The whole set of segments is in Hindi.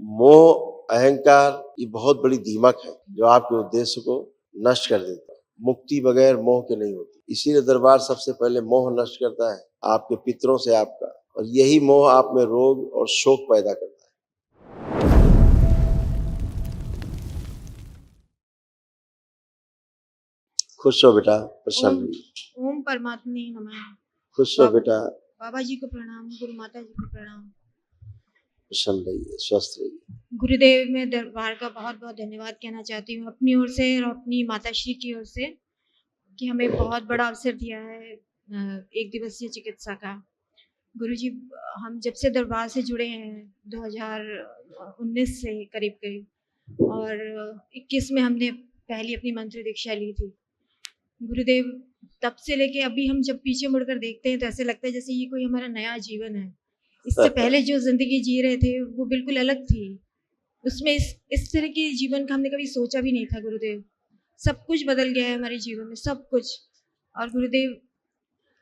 मोह अहंकार ये बहुत बड़ी दीमक है जो आपके उद्देश्य को नष्ट कर देता है। मुक्ति बगैर मोह के नहीं होती, इसीलिए दरबार सबसे पहले मोह नष्ट करता है आपके पितरों से आपका, और यही मोह आप में रोग और शोक पैदा करता है। खुश हो बेटा, प्रसन्न रहिए। ओम परमात्मा नमः। खुश हो बेटा, बाबा जी को प्रणाम, गुरु माता जी को प्रणाम। प्रसन्न रहिए, स्वस्थ रहिए। गुरुदेव मैं दरबार का बहुत बहुत धन्यवाद कहना चाहती हूँ अपनी ओर से और अपनी माताश्री की ओर से कि हमें बहुत बड़ा अवसर दिया है एक दिवसीय चिकित्सा का। गुरुजी हम जब से दरबार से जुड़े हैं 2019 से करीब करीब, और 21 में हमने पहली अपनी मंत्र दीक्षा ली थी। गुरुदेव तब से लेके अभी हम जब पीछे मुड़कर देखते हैं तो ऐसे लगता है जैसे ये कोई हमारा नया जीवन है। इससे पहले जो जिंदगी जी रहे थे वो बिल्कुल अलग थी, उसमें इस तरह के जीवन का हमने कभी सोचा भी नहीं था। गुरुदेव सब कुछ बदल गया है हमारे जीवन में, सब कुछ। और गुरुदेव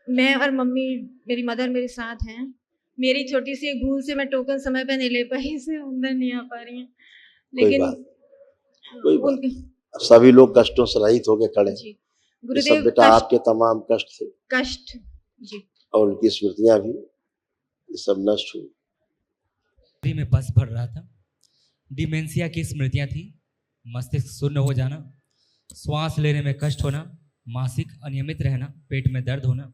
मैं और मम्मी, मेरी मदर मेरे साथ हैं। मेरी छोटी सी एक भूल से मैं टोकन समय पे नहीं ले पाई, इससे अंदर नहीं आ पा रही हैं, लेकिन कोई बात सभी लोग कष्टों से रहित होके खड़े। ये सब बेटा आपके तमाम कष्ट थे जी, और उनकी स्मृतियां भी ये सब नष्ट हुई। में पस भर रहा था, डिमेंशिया की स्मृतियां थी, मस्तिष्क शून्य हो जाना, श्वास लेने में कष्ट होना, मासिक अनियमित रहना, पेट में दर्द होना,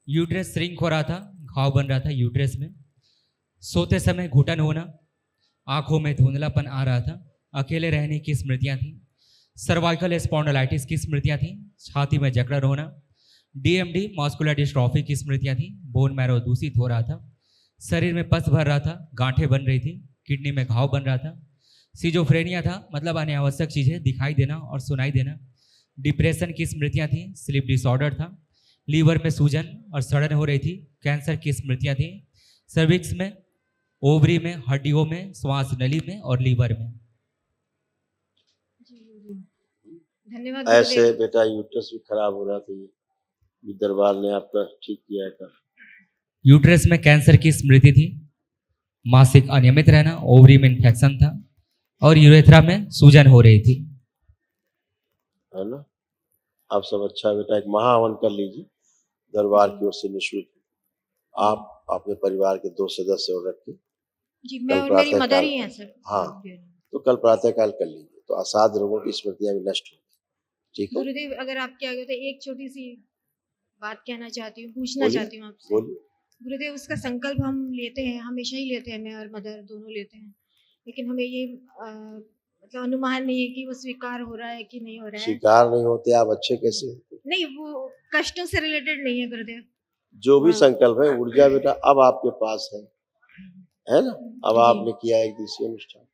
यूट्रस श्रिंक हो रहा था, घाव बन रहा था यूट्रस में, सोते समय घुटन होना, आंखों में धुंधलापन आ रहा था, अकेले रहने की स्मृतियां थी, सर्वाइकल स्पॉन्डिलाइटिस की स्मृतियां थी, छाती में जकड़न होना, डीएमडी मस्कुलर डिस्ट्रॉफी की स्मृतियां थी, बोन मैरो दूषित हो रहा था, शरीर में पस भर रहा था, गांठें बन रही थी, किडनी में घाव बन रहा था, सिजोफ्रेनिया था, मतलब अनावश्यक चीज़ें दिखाई देना और सुनाई देना, डिप्रेशन की स्मृतियां थी, स्लीप डिसऑर्डर था, लीवर में सूजन और सड़न हो रही थी, कैंसर की स्मृतियां थी, सर्विक्स में, ओवरी में, हड्डियों में, श्वास नली में और लीवर में। धन्यवाद। ऐसे बेटा यूट्रस भी खराब हो रहा था, ये दरबार ने आपका ठीक किया है। यूट्रस में कैंसर की स्मृति थी, मासिक अनियमित रहना, ओवरी में इन्फेक्शन था और यूरेथ्रा में सूजन हो रही थी, है ना। आप सब अच्छा बेटा, एक महाहवन कर लीजिए दरबार की ओर से निःशुल्क। आप अपने परिवार के 2 सदस्य और रख के जी, मैं और मेरी मदर ही हैं सर। हाँ, तो कल प्रातःकाल कर लीजिए तो असाध रोगों की स्मृतियां भी नष्ट होंगी। ठीक है गुरुदेव, अगर आपके आगे तो एक छोटी सी बात कहना चाहती हूँ, पूछना चाहती हूँ आपसे। गुरुदेव उसका संकल्प हम लेते हैं, हमेशा ही लेते हैं, मैं और मदर दोनों लेते हैं, लेकिन हमें ये मतलब अनुमान नहीं है कि वो स्वीकार हो रहा है कि नहीं हो रहा है। स्वीकार नहीं होते आप अच्छे कैसे होते? नहीं, वो कष्टों से रिलेटेड नहीं है गुरुदेव। जो भी संकल्प है ऊर्जा बेटा अब आपके पास है ना। अब आपने किया एक दिवसीय अनुष्ठान,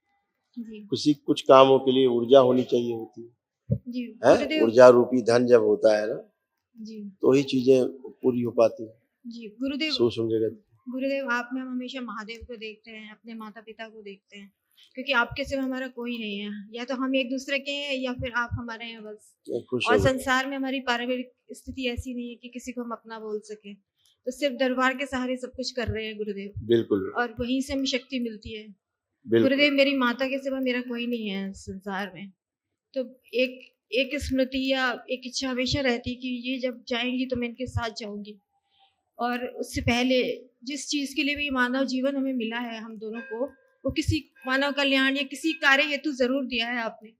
कुछ कामों के लिए ऊर्जा होनी चाहिए होती है। ऊर्जा रूपी धन जब होता है ना जी, तो ही चीजें पूरी हो पाती है जी। गुरुदेव सूक्ष्म जगत। गुरुदेव आप में हम हमेशा महादेव को देखते हैं, अपने माता पिता को देखते हैं, क्योंकि आपके सिवा हमारा कोई नहीं है। या तो हम एक दूसरे के हैं या फिर आप हमारे हैं बस। और संसार में हमारी पारिवारिक स्थिति ऐसी नहीं है कि किसी को हम अपना बोल सके, तो सिर्फ दरबार के सहारे सब कुछ कर रहे हैं गुरुदेव। बिल्कुल। और वहीं से हमें शक्ति मिलती है। गुरुदेव मेरी माता के सिवा मेरा कोई नहीं है संसार में, तो एक स्मृति या एक इच्छा हमेशा रहती कि ये जब जाएंगी तो मैं इनके साथ जाऊंगी। और उससे पहले जिस चीज के लिए भी मानव जीवन हमें मिला है हम दोनों को, वो किसी मानव कल्याण या किसी कार्य हेतु जरूर दिया है आपने,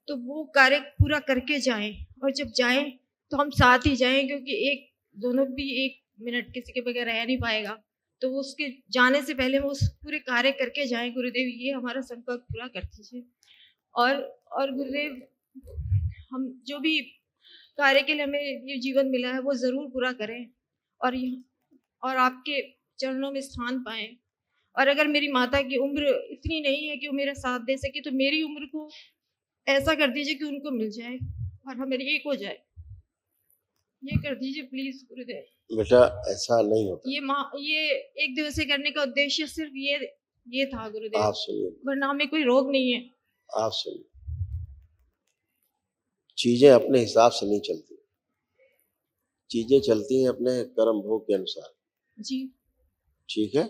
तो वो कार्य पूरा करके जाएं। और जब जाएं तो हम साथ ही जाएं, क्योंकि एक दोनों भी एक मिनट किसी के बगैर रह नहीं पाएगा, तो वो उसके जाने से पहले वो उस पूरे कार्य करके जाएं। गुरुदेव ये हमारा संकल्प पूरा कर दीजिए। और गुरुदेव हम जो भी कार्य के लिए हमें ये जीवन मिला है वो जरूर पूरा करें और आपके चरणों में स्थान पाएं। और अगर मेरी माता की उम्र इतनी नहीं है कि वो मेरा साथ दे सके, तो मेरी उम्र को ऐसा कर दीजिए कि उनको मिल जाए और हमारी एक हो जाए। ये कर दीजिए प्लीज गुरुदेव। बेटा ऐसा नहीं होता। ये एक दिवसीय करने का उद्देश्य सिर्फ ये था गुरुदेव। आप सुनिए, वरना हमें कोई रोग नहीं है। आप सुनिए, चीजें अपने हिसाब से नहीं चलती, चीजें चलती हैं अपने कर्म भोग के अनुसार। जी ठीक है।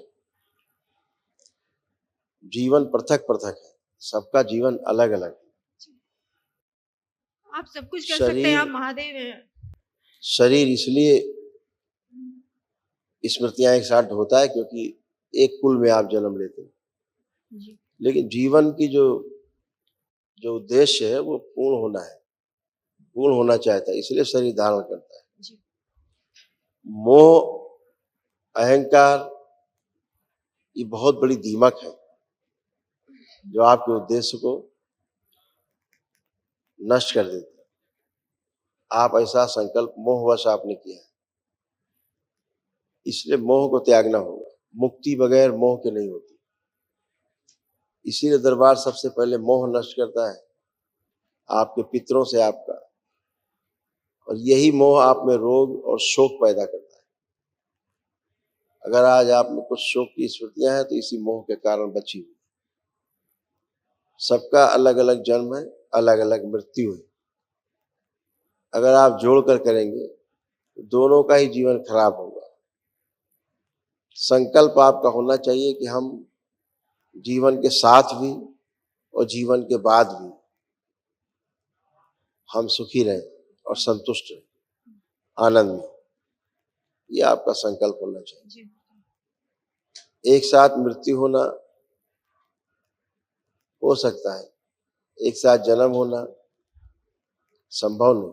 जीवन पृथक पृथक है, सबका जीवन अलग अलग है। आप सब कुछ कर सकते हैं, शरीर आप महादेव हैं। शरीर इसलिए स्मृतियां एक साथ होता है क्योंकि एक कुल में आप जन्म लेते हैं। जी लेकिन जीवन की जो जो उद्देश्य है वो पूर्ण होना है, पूर्ण होना चाहता है, इसलिए शरीर धारण करता है। जी मोह, अहंकार ये बहुत बड़ी दीमक है जो आपके उद्देश्य को नष्ट कर देते हैं। आप ऐसा संकल्प मोहवश आपने किया है, इसलिए मोह को त्यागना होगा। मुक्ति बगैर मोह के नहीं होती, इसीलिए दरबार सबसे पहले मोह नष्ट करता है, आपके पितरों से आपका, और यही मोह आप में रोग और शोक पैदा करता है। अगर आज आप में कुछ शोक की स्मृतियां हैं तो इसी मोह के कारण बची हुई। सबका अलग अलग जन्म है, अलग अलग मृत्यु है। अगर आप जोड़कर करेंगे तो दोनों का ही जीवन खराब होगा। संकल्प आपका होना चाहिए कि हम जीवन के साथ भी और जीवन के बाद भी हम सुखी रहें और संतुष्ट रहें, आनंद में। ये आपका संकल्प होना चाहिए। एक साथ मृत्यु होना हो सकता है, एक साथ जन्म होना संभव नहीं।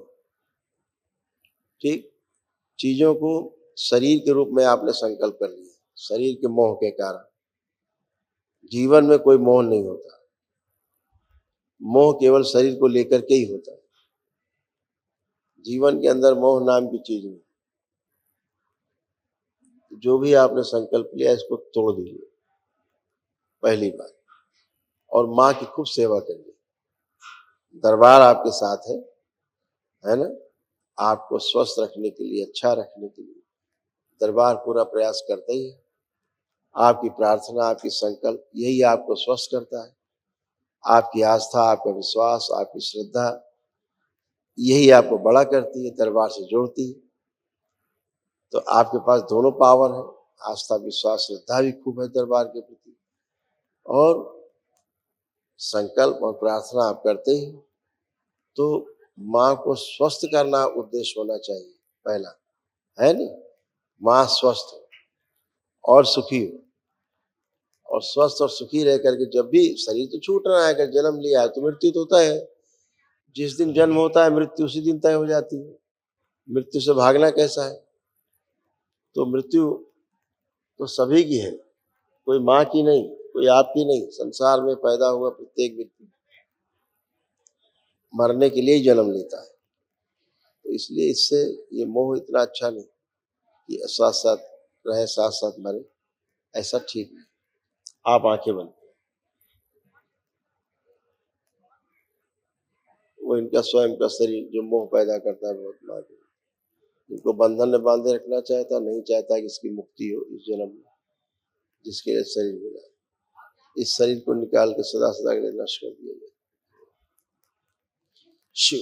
ठीक, चीजों को शरीर के रूप में आपने संकल्प कर लिया, शरीर के मोह के कारण। जीवन में कोई मोह नहीं होता, मोह केवल शरीर को लेकर के ही होता है। जीवन के अंदर मोह नाम की चीज नहीं। जो भी आपने संकल्प लिया इसको तोड़ दीजिए पहली बात, और माँ की खूब सेवा करिए। दरबार आपके साथ है ना। आपको स्वस्थ रखने के लिए, अच्छा रखने के लिए दरबार पूरा प्रयास करता ही है। आपकी प्रार्थना, आपकी संकल्प यही आपको स्वस्थ करता है। आपकी आस्था, आपका विश्वास, आपकी श्रद्धा यही आपको बड़ा करती है, दरबार से जोड़ती है। तो आपके पास दोनों पावर है, आस्था, विश्वास, श्रद्धा भी खूब है दरबार के प्रति, और संकल्प और प्रार्थना आप करते ही। तो माँ को स्वस्थ करना उद्देश्य होना चाहिए पहला, है नहीं। माँ स्वस्थ हो और सुखी हो, और स्वस्थ और सुखी रह करके जब भी शरीर तो छूटना है, अगर जन्म लिया है तो मृत्यु तो होता है। जिस दिन जन्म होता है मृत्यु उसी दिन तय हो जाती है। मृत्यु से भागना कैसा है। तो मृत्यु तो सभी की है, कोई माँ की नहीं, कोई आपकी नहीं। संसार में पैदा हुआ प्रत्येक व्यक्ति मरने के लिए ही जन्म लेता है। तो इसलिए इससे ये मोह इतना अच्छा नहीं कि साथ साथ रहे साथ साथ मरे, ऐसा ठीक नहीं। आप आंखें बंद, वो इनका स्वयं का शरीर जो मोह पैदा करता है बहुत मार, इनको बंधन में बांधे रखना चाहता, नहीं चाहता कि इसकी मुक्ति हो इस जन्म में, जिसके लिए शरीर मिला। इस शरीर को निकाल के सदा सदा के लिए नष्ट कर दिया जाए। शिव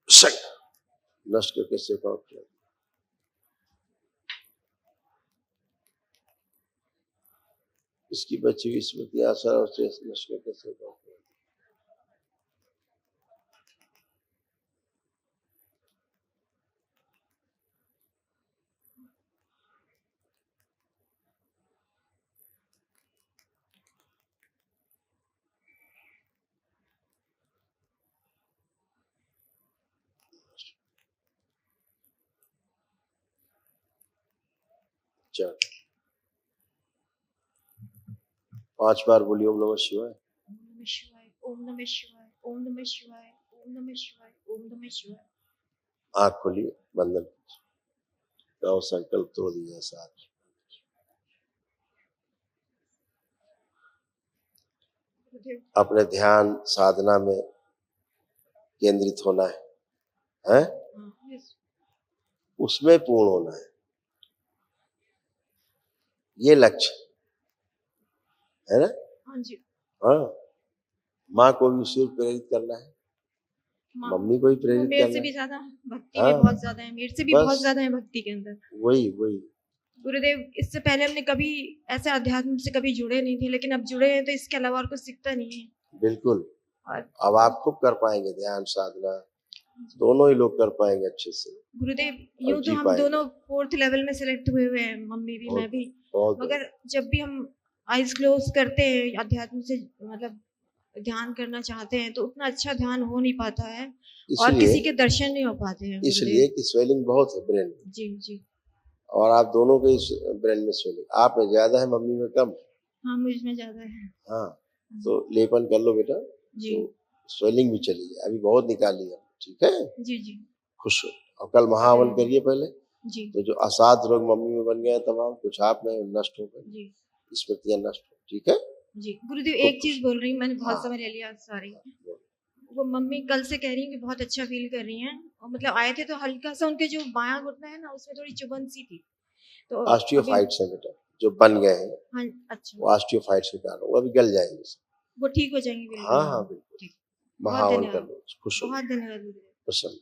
शक्ति नष्ट करके सेवा किया। इसकी बची हुई स्मृति आशा और शेष नष्ट करके सेवा किया। चल 5 बार बोलिए ओम नमः शिवाय। ओम नमः शिवाय, ओम नमः शिवाय, ओम नमः शिवाय, ओम नमः शिवाय, ओम नमः शिवाय। आँख खोलिए, बंधन गाओ, संकल्प तोड़ दिया साथ। अपने ध्यान साधना में केंद्रित होना है? उसमें पूर्ण होना है, ये लक्ष्य है ना। हाँ जी। हाँ, माँ को भी उसे प्रेरित करना है, मम्मी को भी प्रेरित करना है। मेरे से भी ज्यादा भक्ति में बहुत ज्यादा है, मेरे से भी बहुत ज्यादा है भक्ति के अंदर। वही गुरुदेव, इससे पहले हमने कभी ऐसे अध्यात्म से कभी जुड़े नहीं थे, लेकिन अब जुड़े हैं तो इसके अलावा और कुछ सीखता नहीं है। बिल्कुल, और अब आप खूब कर पाएंगे ध्यान साधना, दोनों ही लोग कर पाएंगे अच्छे से गुरुदेव, और यूं जी तो हम पाएंगे। दोनों 4th लेवल में सिलेक्ट हुए हुए हैं, मम्मी भी बहुत मैं भी, बहुत मगर जब भी हम आइज क्लोज करते हैं, अध्यात्म से मतलब ध्यान करना चाहते हैं, तो उतना अच्छा ध्यान हो नहीं पाता है और इसलिए किसी के दर्शन नहीं हो पाते हैं इसलिए गुरुदेव। कि स्वेलिंग बहुत है ब्रेन में, जी जी। और आप दोनों के ब्रेन में स्वेलिंग, आप में ज्यादा है, मम्मी में कम। हाँ, मुझ में ज्यादा है। हाँ, तो लेपन कर लो बेटा, जी तो स्वेलिंग भी चली जाए, अभी बहुत निकाली है, ठीक है। जी जी खुश हो, और कल महावन करिए पहले, जी तो जो असाध रोग मम्मी में बन गए हैं तमाम, कुछ आप में नष्ट हो गए, जी स्मृतियां नष्ट हो, ठीक है। जी। गुरुदेव, खूब एक चीज बोल रही हूँ, मैंने बहुत हाँ। समय ले लिया, सॉरी। वो मम्मी कल से कह रही हैं कि बहुत अच्छा फील कर रही हैं, और मतलब आए थे तो हल्का सा उनके जो बायां घुटना है ना, उसमें थोड़ी चुभन सी थी, तो अभी ऑस्टियोफाइट्स है बेटा, जो बन गए हैं हाँ अच्छा, वो ऑस्टियोफाइट्स के कारण, वो अभी गल जाएंगे। वो ठीक हो जाएंगी हाँ बिल्कुल। हाँ बिल्कुल, ठीक, बहुत महावन कर धन्यवाद, लो, खुश हो, बहुत धन्यवाद गुरुदेव। प्रसन्न।